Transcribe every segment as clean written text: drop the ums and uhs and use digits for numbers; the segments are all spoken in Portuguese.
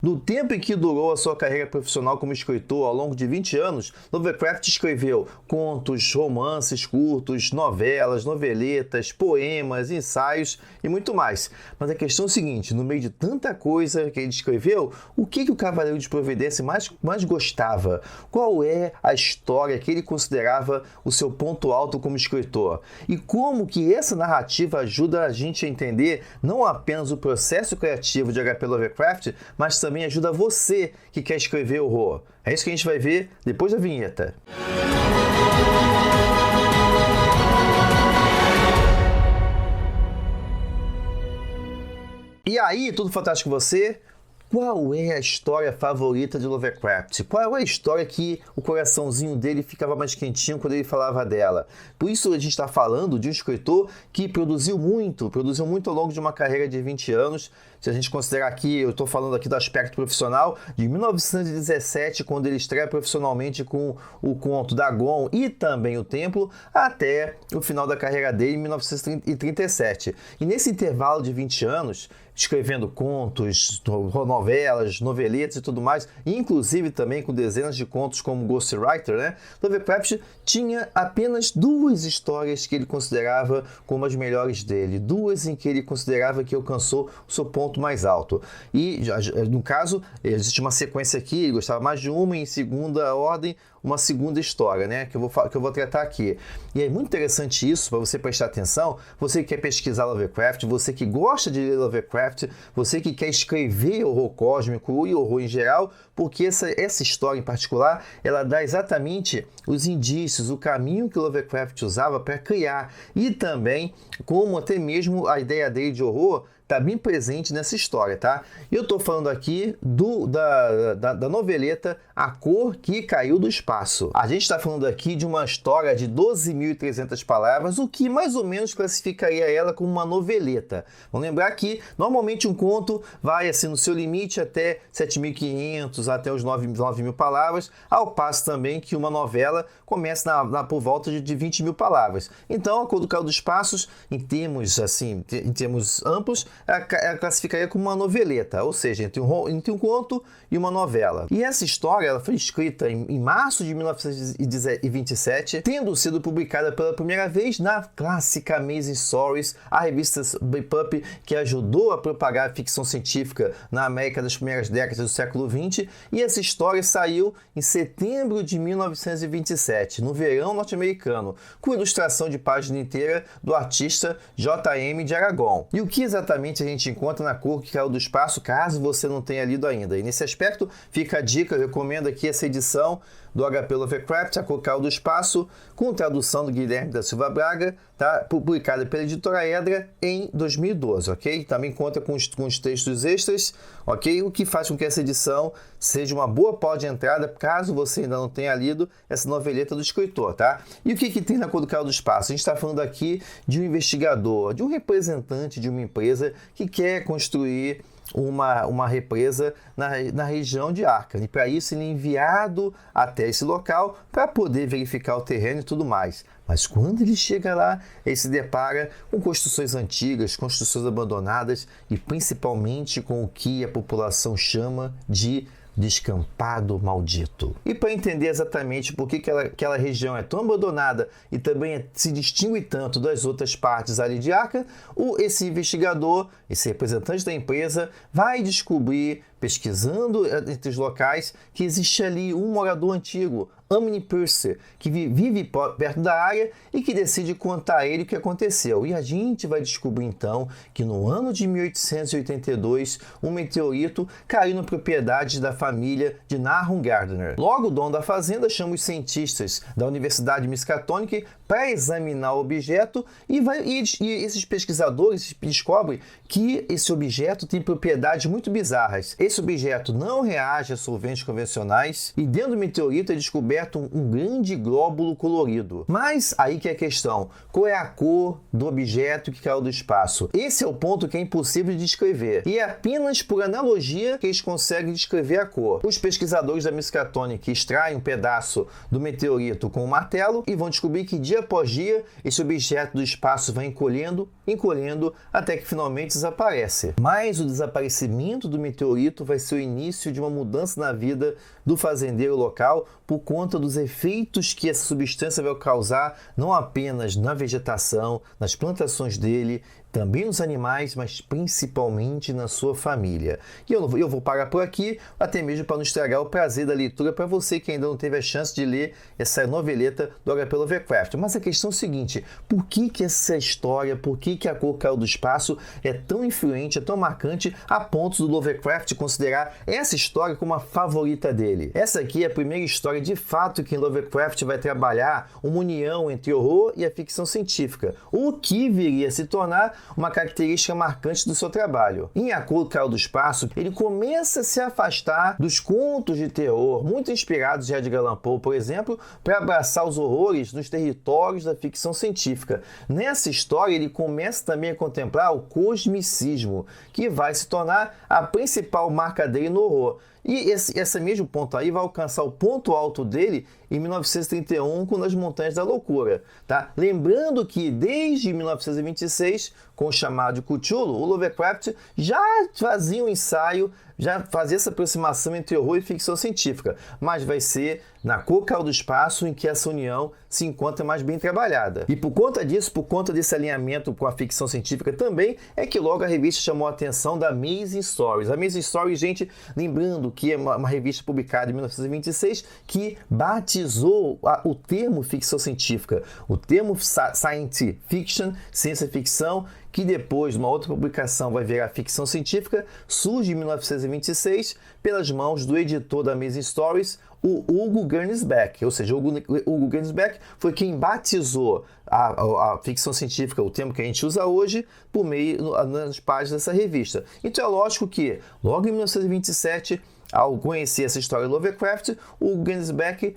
No tempo em que durou a sua carreira profissional como escritor, ao longo de 20 anos, Lovecraft escreveu contos, romances curtos, novelas, noveletas, poemas, ensaios e muito mais. Mas a questão é o seguinte, no meio de tanta coisa que ele escreveu, o que o Cavaleiro de Providência mais gostava? Qual é a história que ele considerava o seu ponto alto como escritor? E como que essa narrativa ajuda a gente a entender não apenas o processo criativo de H.P. Lovecraft, mas também ajuda você que quer escrever horror. É isso que a gente vai ver depois da vinheta. E aí, tudo fantástico com você? Qual é a história favorita de Lovecraft? Qual é a história que o coraçãozinho dele ficava mais quentinho quando ele falava dela? Por isso a gente está falando de um escritor que produziu muito ao longo de uma carreira de 20 anos. Se a gente considerar aqui, eu estou falando aqui do aspecto profissional, de 1917, quando ele estreia profissionalmente com o conto Dagon e também o Templo, até o final da carreira dele, em 1937. E nesse intervalo de 20 anos, escrevendo contos, novelas, noveletas e tudo mais, inclusive também com dezenas de contos como Ghostwriter, né? Lovecraft tinha apenas duas histórias que ele considerava como as melhores dele, duas em que ele considerava que alcançou o seu ponto mais alto. E, no caso, existe uma sequência aqui, ele gostava mais de uma, em segunda ordem, uma segunda história, né, que eu vou tratar aqui. E é muito interessante isso, para você prestar atenção, você que quer pesquisar Lovecraft, você que gosta de ler Lovecraft, você que quer escrever horror cósmico e horror em geral, porque essa história em particular, ela dá exatamente os indícios, o caminho que Lovecraft usava para criar, e também como até mesmo a ideia dele de horror está bem presente nessa história, tá? Eu estou falando aqui da noveleta A Cor que Caiu do Espaço. A gente está falando aqui de uma história de 12.300 palavras, o que mais ou menos classificaria ela como uma noveleta. Vamos lembrar que, normalmente, um conto vai, assim, no seu limite até 7.500, até os 9.000 palavras, ao passo também que uma novela começa por volta de 20.000 palavras. Então, A Cor do Caiu do Espaço, em termos amplos, ela classificaria como uma noveleta, ou seja, entre um conto e uma novela. E essa história ela foi escrita em março de 1927, tendo sido publicada pela primeira vez na clássica Amazing Stories, a revista Pulp que ajudou a propagar a ficção científica na América das primeiras décadas do século XX, e essa história saiu em setembro de 1927, no verão norte-americano, com ilustração de página inteira do artista J.M. de Aragon. E o que exatamente a gente encontra na Cor que Caiu do Espaço, caso você não tenha lido ainda? E nesse aspecto fica a dica, eu recomendo aqui essa edição do H.P. Lovecraft, A Cor que Caiu do Espaço, com tradução do Guilherme da Silva Braga, tá? Publicada pela editora Edra em 2012, ok? Também conta com os textos extras, ok? O que faz com que essa edição seja uma boa porta de entrada, caso você ainda não tenha lido essa noveleta do escritor, tá? E o que tem na Cor do Caiu do Espaço? A gente está falando aqui de um investigador, de um representante de uma empresa que quer construir uma represa na região de Arkham. E para isso ele é enviado até esse local para poder verificar o terreno e tudo mais. Mas quando ele chega lá, ele se depara com construções antigas, construções abandonadas e principalmente com o que a população chama de descampado maldito. E para entender exatamente por que aquela região é tão abandonada e também se distingue tanto das outras partes ali de Arkham, esse investigador, esse representante da empresa, vai descobrir, pesquisando entre os locais, que existe ali um morador antigo, Omni Purser, que vive perto da área e que decide contar a ele o que aconteceu. E a gente vai descobrir então que no ano de 1882 um meteorito caiu na propriedade da família de Nahum Gardner. Logo o dono da fazenda chama os cientistas da Universidade Miskatonic para examinar o objeto e esses pesquisadores descobrem que esse objeto tem propriedades muito bizarras. Esse objeto não reage a solventes convencionais e dentro do meteorito é descoberto um grande glóbulo colorido. Mas aí que é a questão, qual é a cor do objeto que caiu do espaço? Esse é o ponto que é impossível de descrever, e é apenas por analogia que eles conseguem descrever a cor. Os pesquisadores da Miskatonic extraem um pedaço do meteorito com um martelo e vão descobrir que dia após dia esse objeto do espaço vai encolhendo, até que finalmente desaparece. Mas o desaparecimento do meteorito favorito vai ser o início de uma mudança na vida do fazendeiro local por conta dos efeitos que essa substância vai causar, não apenas na vegetação, nas plantações dele, também nos animais, mas principalmente na sua família. E eu vou parar por aqui, até mesmo para não estragar o prazer da leitura para você que ainda não teve a chance de ler essa noveleta do HP Lovecraft. Mas a questão é o seguinte, por que essa história, por que a Cor Caiu do Espaço é tão influente, é tão marcante, a ponto do Lovecraft considerar essa história como a favorita dele? Essa aqui é a primeira história de fato que Lovecraft vai trabalhar uma união entre o horror e a ficção científica, o que viria a se tornar uma característica marcante do seu trabalho. Em A Cor Caiu do Espaço, ele começa a se afastar dos contos de terror, muito inspirados em Edgar Allan Poe, por exemplo, para abraçar os horrores nos territórios da ficção científica. Nessa história, ele começa também a contemplar o cosmicismo, que vai se tornar a principal marca dele no horror. E esse mesmo ponto aí vai alcançar o ponto alto dele em 1931 com Nas Montanhas da Loucura. Tá? Lembrando que desde 1926, com o chamado de Cthulhu, o Lovecraft já fazia um ensaio, já fazia essa aproximação entre horror e ficção científica, mas vai ser na Cor Caiu do Espaço em que essa união se encontra mais bem trabalhada. E por conta disso, por conta desse alinhamento com a ficção científica também, é que logo a revista chamou a atenção da Amazing Stories. A Amazing Stories, gente, lembrando que é uma revista publicada em 1926 que batizou o termo ficção científica, o termo science fiction, ciência ficção, que depois, numa outra publicação, vai virar ficção científica, surge em 1926 pelas mãos do editor da Amazing Stories, o Hugo Gernsback. Ou seja, o Hugo Gernsback foi quem batizou a ficção científica, o termo que a gente usa hoje, por meio nas páginas dessa revista. Então é lógico que, logo em 1927, ao conhecer essa história do Lovecraft, o Gernsback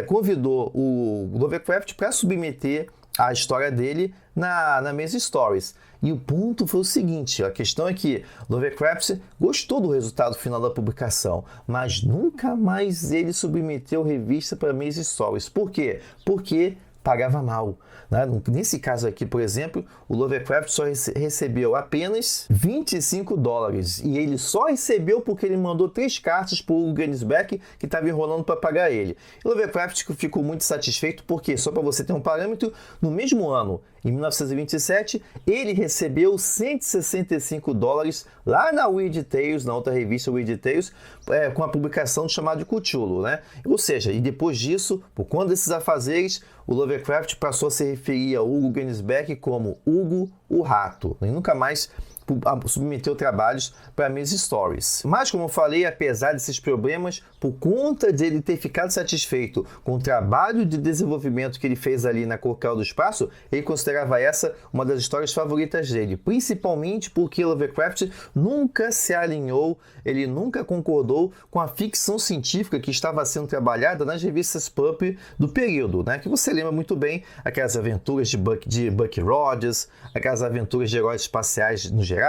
convidou o Lovecraft para submeter a história dele na Amazing Stories. E o ponto foi o seguinte, a questão é que Lovecraft gostou do resultado final da publicação, mas nunca mais ele submeteu a revista para Amazing Stories. Por quê? Porque pagava mal. Né? Nesse caso aqui, por exemplo, o Lovecraft só recebeu apenas $25. E ele só recebeu porque ele mandou 3 cartas para o Gernsback, que estava enrolando para pagar ele. E o Lovecraft ficou muito satisfeito porque, só para você ter um parâmetro, no mesmo ano, em 1927, ele recebeu $165 lá na Weird Tales, na outra revista Weird Tales, com a publicação chamada de Cthulhu, né? Ou seja, e depois disso, por conta desses afazeres, o Lovecraft passou a se referir a Hugo Gernsback como Hugo o Rato, e nunca mais submeteu trabalhos para Amazing Stories. Mas, como eu falei, apesar desses problemas, por conta de ele ter ficado satisfeito com o trabalho de desenvolvimento que ele fez ali na Cor Caiu do Espaço, ele considerava essa uma das histórias favoritas dele, principalmente porque Lovecraft nunca se alinhou, ele nunca concordou com a ficção científica que estava sendo trabalhada nas revistas pulp do período, né? Que você lembra muito bem, aquelas aventuras de Buck Rogers, aquelas aventuras de heróis espaciais no geral,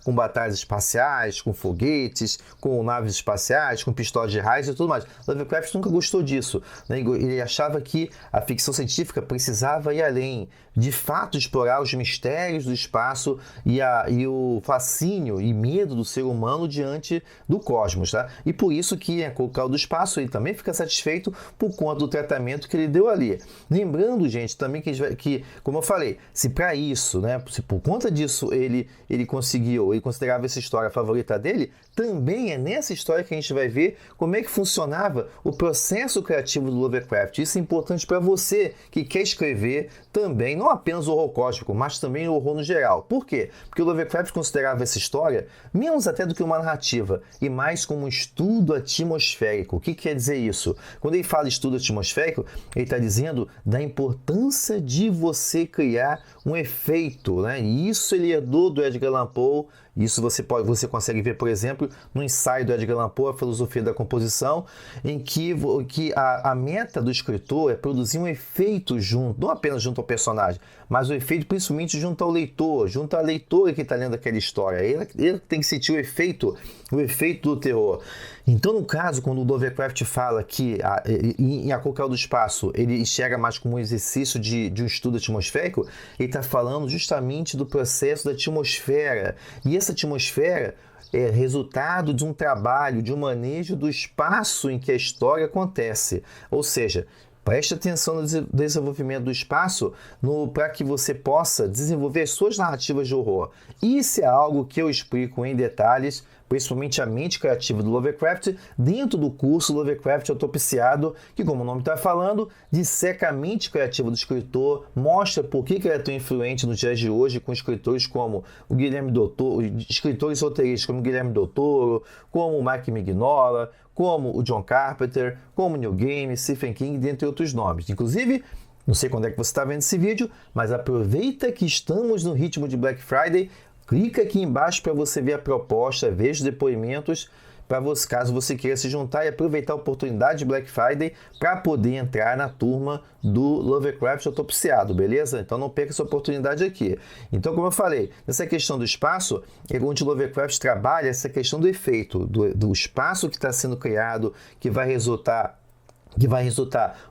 com batalhas espaciais, com foguetes, com naves espaciais, com pistolas de raios e tudo mais. Lovecraft nunca gostou disso, né? Ele achava que a ficção científica precisava ir além, de fato explorar os mistérios do espaço e o fascínio e medo do ser humano diante do cosmos. Tá? E por isso que a Cor Caiu do Espaço ele também fica satisfeito por conta do tratamento que ele deu ali. Lembrando, gente, também que como eu falei, se para isso, né, se por conta disso ele considerava essa história a favorita dele, também é nessa história que a gente vai ver como é que funcionava o processo criativo do Lovecraft. Isso é importante para você que quer escrever também, não apenas o horror cósmico, mas também o horror no geral. Por quê? Porque o Lovecraft considerava essa história menos até do que uma narrativa e mais como um estudo atmosférico. O que quer dizer isso? Quando ele fala estudo atmosférico, ele está dizendo da importância de você criar um efeito, né? E isso ele herdou do Edgar Allan Poe. Isso você consegue ver, por exemplo, no ensaio do Edgar Allan Poe, A Filosofia da Composição, em que a meta do escritor é produzir um efeito junto, não apenas junto ao personagem, mas o efeito principalmente junto ao leitor, junto à leitora que está lendo aquela história. Ele tem que sentir o efeito do terror. Então, no caso, quando o Lovecraft fala que em A Cor Caiu do Espaço ele enxerga mais como um exercício de um estudo atmosférico, ele está falando justamente do processo da atmosfera. E essa atmosfera é resultado de um trabalho, de um manejo do espaço em que a história acontece. Ou seja, preste atenção no desenvolvimento do espaço para que você possa desenvolver suas narrativas de horror. Isso é algo que eu explico em detalhes, principalmente a mente criativa do Lovecraft, dentro do curso Lovecraft Autopsiado, que, como o nome está falando, disseca a mente criativa do escritor, mostra por que ele é tão influente nos dias de hoje com escritores como o Guilherme Del Toro, escritores roteiristas como Guilherme Del Toro, como o Mike Mignola, como o John Carpenter, como o Neil Gaiman, Stephen King, dentre outros nomes. Inclusive, não sei quando é que você está vendo esse vídeo, mas aproveita que estamos no ritmo de Black Friday, clica aqui embaixo para você ver a proposta, ver os depoimentos, para você, caso você queira se juntar e aproveitar a oportunidade de Black Friday para poder entrar na turma do Lovecraft Autopsiado, beleza? Então não perca essa oportunidade aqui. Então, como eu falei, nessa questão do espaço, onde o Lovecraft trabalha essa questão do efeito, do espaço que está sendo criado, que vai resultar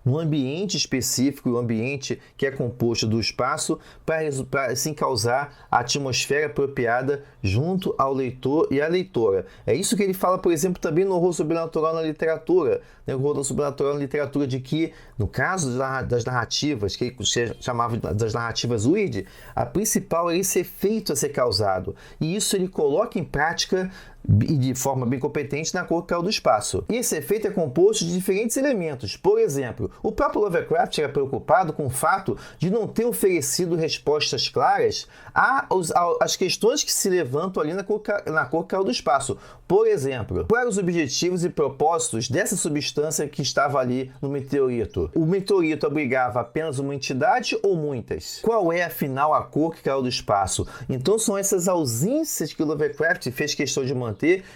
num ambiente específico, um ambiente que é composto do espaço, para assim causar a atmosfera apropriada junto ao leitor e à leitora. É isso que ele fala, por exemplo, também no horror sobrenatural na literatura. O horror sobrenatural na literatura de que, no caso das narrativas, que ele chamava das narrativas weird, a principal é esse efeito a ser causado. E isso ele coloca em prática e de forma bem competente na cor que caiu do espaço. E esse efeito é composto de diferentes elementos. Por exemplo, o próprio Lovecraft era preocupado com o fato de não ter oferecido respostas claras às questões que se levantam ali na cor que caiu do espaço. Por exemplo, quais eram os objetivos e propósitos dessa substância que estava ali no meteorito? O meteorito abrigava apenas uma entidade ou muitas? Qual é, afinal, a cor que caiu do espaço? Então são essas ausências que o Lovecraft fez questão de manter,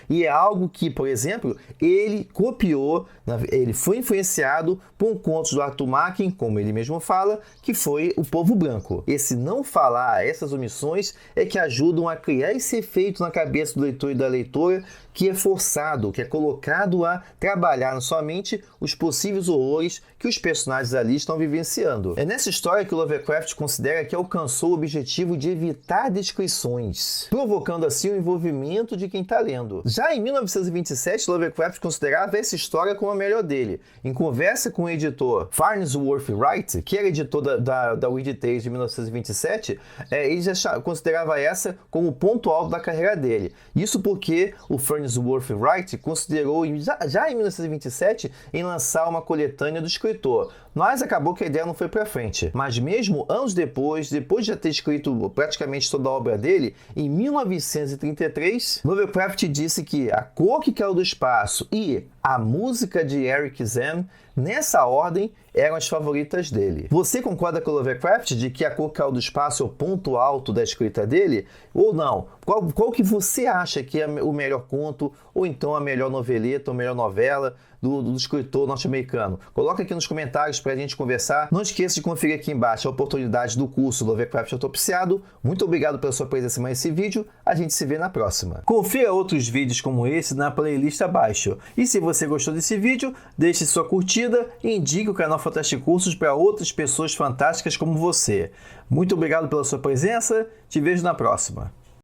e é algo que, por exemplo, ele copiou, ele foi influenciado por um conto do Arthur Machen, como ele mesmo fala, que foi O Povo Branco. Esse não falar, essas omissões, é que ajudam a criar esse efeito na cabeça do leitor e da leitora, que é forçado, que é colocado a trabalhar na sua mente os possíveis horrores que os personagens ali estão vivenciando. É nessa história que o Lovecraft considera que alcançou o objetivo de evitar descrições, provocando assim o envolvimento de quem está lendo. Já em 1927, Lovecraft considerava essa história como a melhor dele. Em conversa com o editor Farnsworth Wright, que era editor da Weird Tales de 1927, ele já considerava essa como o ponto alto da carreira dele. Isso porque o Farnsworth Wright considerou, já em 1927, em lançar uma coletânea do escritor. Mas acabou que a ideia não foi para frente. Mas mesmo anos depois de já ter escrito praticamente toda a obra dele, em 1933, Lovecraft disse que A Cor que Caiu do Espaço e a música de Eric Zahn, nessa ordem, eram as favoritas dele. Você concorda com o Lovecraft de que A Cor que Caiu do Espaço é o ponto alto da escrita dele? Ou não? Qual que você acha que é o melhor conto, ou então a melhor noveleta, ou a melhor novela do escritor norte-americano? Coloca aqui nos comentários para a gente conversar. Não esqueça de conferir aqui embaixo a oportunidade do curso Lovecraft Autopsiado. Muito obrigado pela sua presença mais nesse vídeo. A gente se vê na próxima. Confira outros vídeos como esse na playlist abaixo. E se você gostou desse vídeo, deixe sua curtida e indique o canal Fantastic Cursos para outras pessoas fantásticas como você. Muito obrigado pela sua presença. Te vejo na próxima.